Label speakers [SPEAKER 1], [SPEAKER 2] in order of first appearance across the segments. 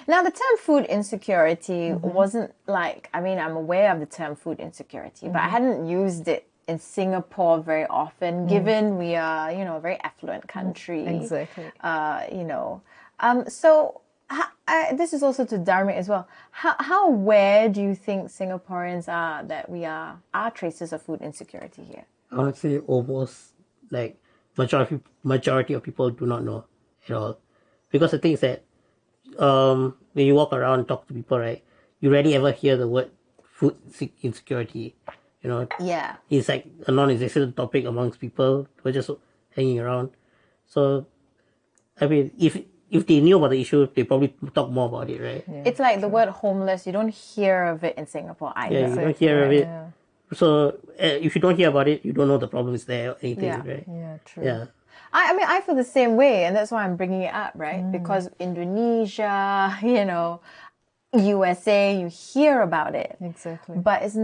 [SPEAKER 1] Now, the term food insecurity wasn't like, I mean, I'm aware of the term food insecurity, but I hadn't used it in Singapore very often, given we are, a very affluent country.
[SPEAKER 2] Exactly.
[SPEAKER 1] So this is also to Dharmik as well. How aware do you think Singaporeans are that we are traces of food insecurity here?
[SPEAKER 3] I would say almost like majority of people do not know at all. Because the thing is that when you walk around and talk to people, right, you rarely ever hear the word food insecurity.
[SPEAKER 1] Yeah.
[SPEAKER 3] It's like a non-existent topic amongst people who are just hanging around. So, I mean, if they knew about the issue, they probably talk more about it, right?
[SPEAKER 1] Yeah, it's like the word homeless. You don't hear of it in Singapore either.
[SPEAKER 3] Yeah, you don't hear of it. Yeah. So if you don't hear about it, you don't know the problem is there or anything, right?
[SPEAKER 2] Yeah, true.
[SPEAKER 3] Yeah.
[SPEAKER 1] I mean, I feel the same way, and that's why I'm bringing it up, right? Because Indonesia, USA, you hear about it.
[SPEAKER 2] Exactly.
[SPEAKER 1] But it's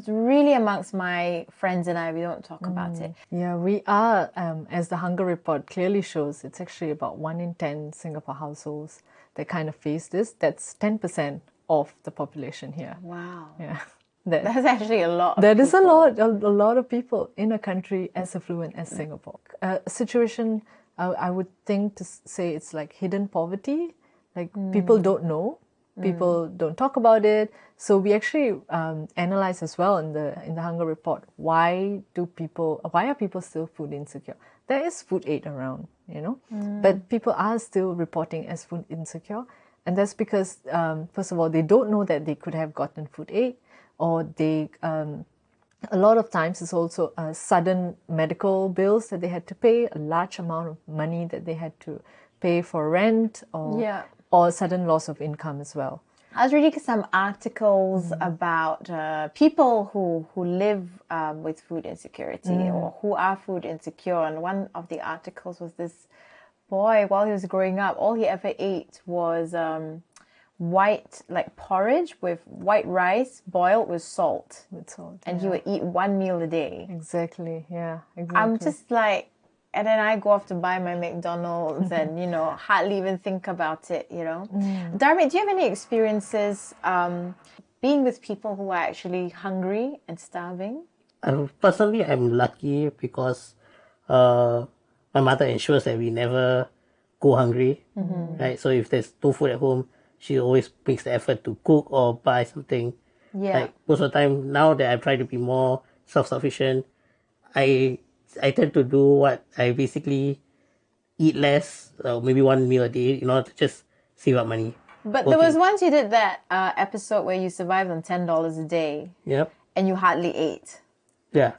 [SPEAKER 1] really amongst my friends and I, we don't talk about it.
[SPEAKER 2] Yeah, we are, as the Hunger Report clearly shows, it's actually about 1 in 10 Singapore households that kind of face this. That's 10% of the population here.
[SPEAKER 1] Wow.
[SPEAKER 2] Yeah.
[SPEAKER 1] That's actually a lot.
[SPEAKER 2] That is a lot of people in a country as affluent as Singapore. A situation, I would think to say it's like hidden poverty. Like people don't know, people don't talk about it. So we actually analyze as well in the Hunger Report why are people still food insecure? There is food aid around, but people are still reporting as food insecure, and that's because first of all they don't know that they could have gotten food aid. Or they, a lot of times it's also sudden medical bills that they had to pay, a large amount of money that they had to pay for rent, or sudden loss of income as well.
[SPEAKER 1] I was reading some articles about people who live with food insecurity or who are food insecure. And one of the articles was this boy, while he was growing up, all he ever ate was white, like porridge with white rice boiled with salt. And he would eat one meal a day.
[SPEAKER 2] Exactly, yeah, exactly.
[SPEAKER 1] I'm just like, and then I go off to buy my McDonald's and, hardly even think about it, Dharmik, do you have any experiences being with people who are actually hungry and starving?
[SPEAKER 3] Personally, I'm lucky because my mother ensures that we never go hungry, right? So if there's no food at home, she always makes the effort to cook or buy something.
[SPEAKER 1] Yeah.
[SPEAKER 3] Like most of the time, now that I try to be more self-sufficient, I tend to do what I basically eat less, maybe one meal a day, in order to just save up money.
[SPEAKER 1] But there was once you did that episode where you survived on $10 a day.
[SPEAKER 3] Yep.
[SPEAKER 1] And you hardly ate.
[SPEAKER 3] Yeah.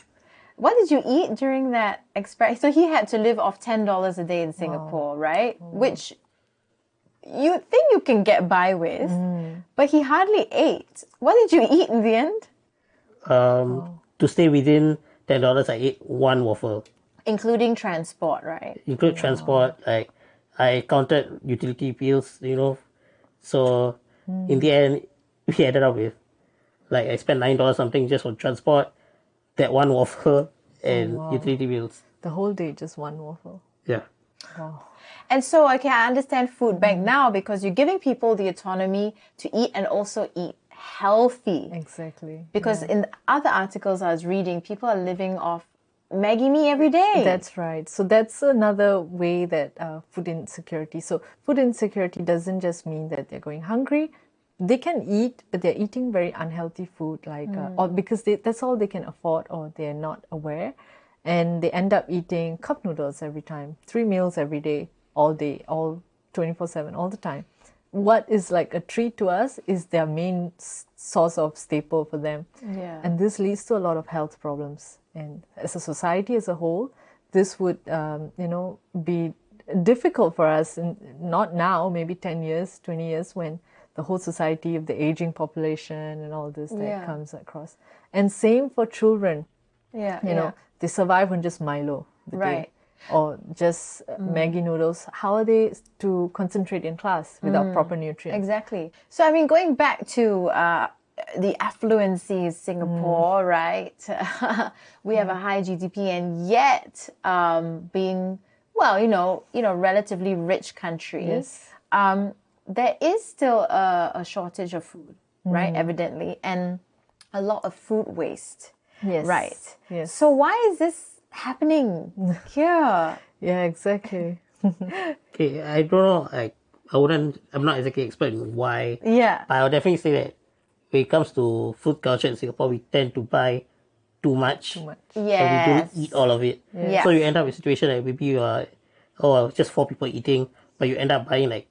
[SPEAKER 1] What did you eat during that experience? So he had to live off $10 a day in Singapore, right? Which you think you can get by with, but he hardly ate. What did you eat in the end?
[SPEAKER 3] To stay within $10, I ate one waffle.
[SPEAKER 1] Including transport, right?
[SPEAKER 3] Include transport, like I counted utility bills, So in the end, we ended up with, like I spent $9 something just for transport, that one waffle, and utility bills.
[SPEAKER 2] The whole day, just one waffle.
[SPEAKER 3] Yeah.
[SPEAKER 2] Wow.
[SPEAKER 1] And so, okay, I understand food bank now because you're giving people the autonomy to eat and also eat healthy.
[SPEAKER 2] Exactly.
[SPEAKER 1] Because in other articles I was reading, people are living off Maggie mee every day.
[SPEAKER 2] That's right. So that's another way that food insecurity. So food insecurity doesn't just mean that they're going hungry. They can eat, but they're eating very unhealthy food, like or because that's all they can afford, or they're not aware, and they end up eating cup noodles every time, 3 meals every day, all day, all 24/7, all the time. What is like a treat to us is their main source of staple for them.
[SPEAKER 1] Yeah.
[SPEAKER 2] And this leads to a lot of health problems. And as a society as a whole, this would, be difficult for us, not now, maybe 10 years, 20 years, when the whole society of the aging population and all this that comes across. And same for children.
[SPEAKER 1] Yeah.
[SPEAKER 2] They survive on just Milo the day, or just Maggi noodles. How are they to concentrate in class without proper nutrients?
[SPEAKER 1] Exactly. So, I mean, going back to the affluency of Singapore, right? We have a high GDP, and yet being, relatively rich country.
[SPEAKER 2] Yes.
[SPEAKER 1] there is still a shortage of food, right? Evidently, and a lot of food waste.
[SPEAKER 2] Yes.
[SPEAKER 1] Right.
[SPEAKER 2] Yes.
[SPEAKER 1] So why is this happening here?
[SPEAKER 2] Yeah, exactly.
[SPEAKER 3] Okay, I don't know. I'm not exactly expert in why.
[SPEAKER 1] Yeah.
[SPEAKER 3] But I would definitely say that when it comes to food culture in Singapore, we tend to buy too much.
[SPEAKER 2] Too much.
[SPEAKER 3] And we
[SPEAKER 1] Yes.
[SPEAKER 3] don't eat all of it.
[SPEAKER 1] Yes.
[SPEAKER 3] So you end up in a situation that maybe you are, just 4 people eating, but you end up buying like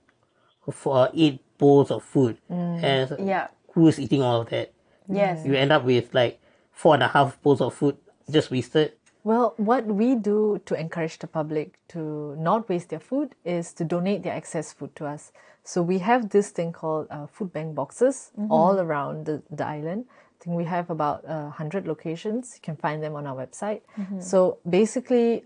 [SPEAKER 3] 8 bowls of food. And
[SPEAKER 1] Yeah.
[SPEAKER 3] who is eating all of that?
[SPEAKER 1] Yes.
[SPEAKER 3] You end up with like 4.5 bowls of food just wasted.
[SPEAKER 2] Well, what we do to encourage the public to not waste their food is to donate their excess food to us. So we have this thing called food bank boxes all around the island. I think we have about 100 locations. You can find them on our website. So basically,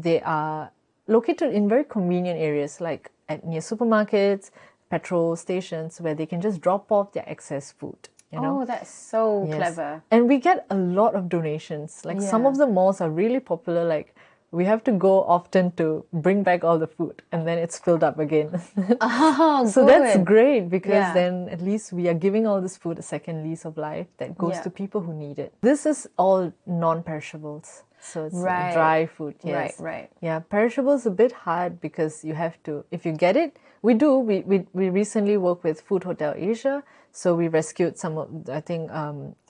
[SPEAKER 2] they are located in very convenient areas like near supermarkets, petrol stations, where they can just drop off their excess food. You know?
[SPEAKER 1] Oh, that's so
[SPEAKER 2] Yes.
[SPEAKER 1] clever.
[SPEAKER 2] And we get a lot of donations. Like some of the malls are really popular. Like we have to go often to bring back all the food and then it's filled up again.
[SPEAKER 1] Oh,
[SPEAKER 2] So that's great because
[SPEAKER 1] Yeah.
[SPEAKER 2] then at least we are giving all this food a second lease of life that goes
[SPEAKER 1] Yeah.
[SPEAKER 2] to people who need it. This is all non-perishables. So it's
[SPEAKER 1] Right.
[SPEAKER 2] dry food. Yes.
[SPEAKER 1] Right.
[SPEAKER 2] Yeah, perishables a bit hard because you have to, if you get it, we do. We recently worked with Food Hotel Asia, so we rescued some of, I think,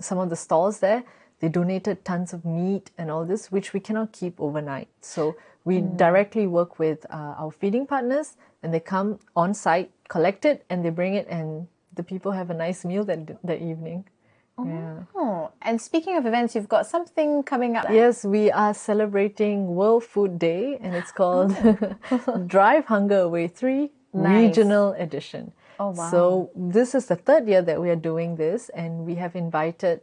[SPEAKER 2] some of the stalls there. They donated tons of meat and all this, which we cannot keep overnight. So we directly work with our feeding partners, and they come on site, collect it, and they bring it, and the people have a nice meal that evening. Yeah.
[SPEAKER 1] Oh, and speaking of events, you've got something coming up.
[SPEAKER 2] Yes, we are celebrating World Food Day, and it's called Drive Hunger Away 3 Regional Edition.
[SPEAKER 1] Oh, wow.
[SPEAKER 2] So this is the third year that we are doing this, and we have invited,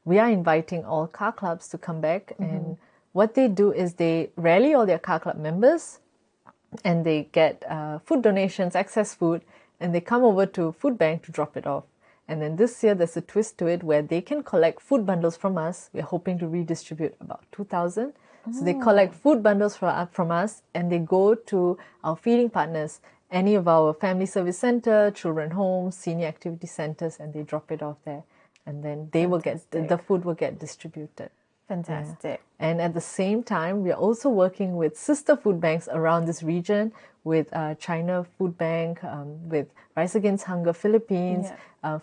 [SPEAKER 2] we are inviting all car clubs to come back. And what they do is they rally all their car club members, and they get food donations, excess food, and they come over to Food Bank to drop it off. And then this year, there's a twist to it where they can collect food bundles from us. We're hoping to redistribute about 2,000. So they collect food bundles from us, and they go to our feeding partners, any of our family service center, children homes, senior activity centers, and they drop it off there. And then they will get, the food will get distributed.
[SPEAKER 1] Fantastic.
[SPEAKER 2] And at the same time, we are also working with sister food banks around this region, with China Food Bank, with Rise Against Hunger Philippines,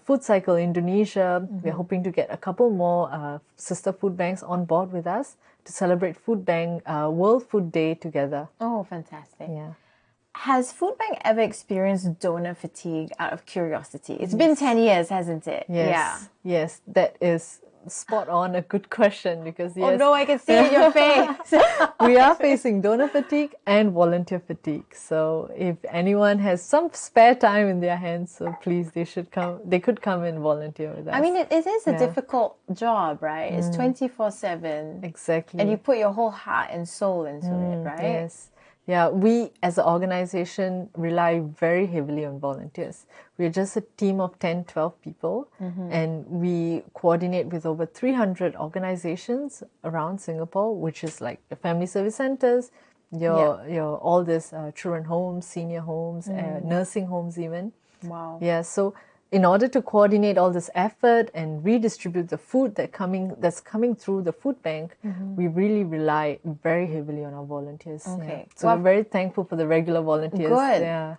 [SPEAKER 2] Food Cycle Indonesia. We're hoping to get a couple more sister food banks on board with us to celebrate Food Bank World Food Day together.
[SPEAKER 1] Oh, fantastic.
[SPEAKER 2] Yeah.
[SPEAKER 1] Has Food Bank ever experienced donor fatigue out of curiosity? It's been 10 years, hasn't it?
[SPEAKER 2] Yes. Yes, that is spot on, a good question, because yes,
[SPEAKER 1] Oh no, I can see it in your face.
[SPEAKER 2] we are facing donor fatigue and volunteer fatigue. So if anyone has some spare time in their hands, so please, they could come and volunteer with us.
[SPEAKER 1] I mean, it is a difficult job, right? It's 24/7.
[SPEAKER 2] Exactly.
[SPEAKER 1] And you put your whole heart and soul into it, right?
[SPEAKER 2] Yes. Yeah, we as an organization rely very heavily on volunteers. We're just a team of 10, 12 people, and we coordinate with over 300 organizations around Singapore, which is like your family service centers, your all this children homes, senior homes, nursing homes even.
[SPEAKER 1] Wow.
[SPEAKER 2] Yeah, so in order to coordinate all this effort and redistribute the food that's coming through the food bank, we really rely very heavily on our volunteers.
[SPEAKER 1] Okay.
[SPEAKER 2] Yeah. So we're very thankful for the regular volunteers.
[SPEAKER 1] Good.
[SPEAKER 2] Yeah.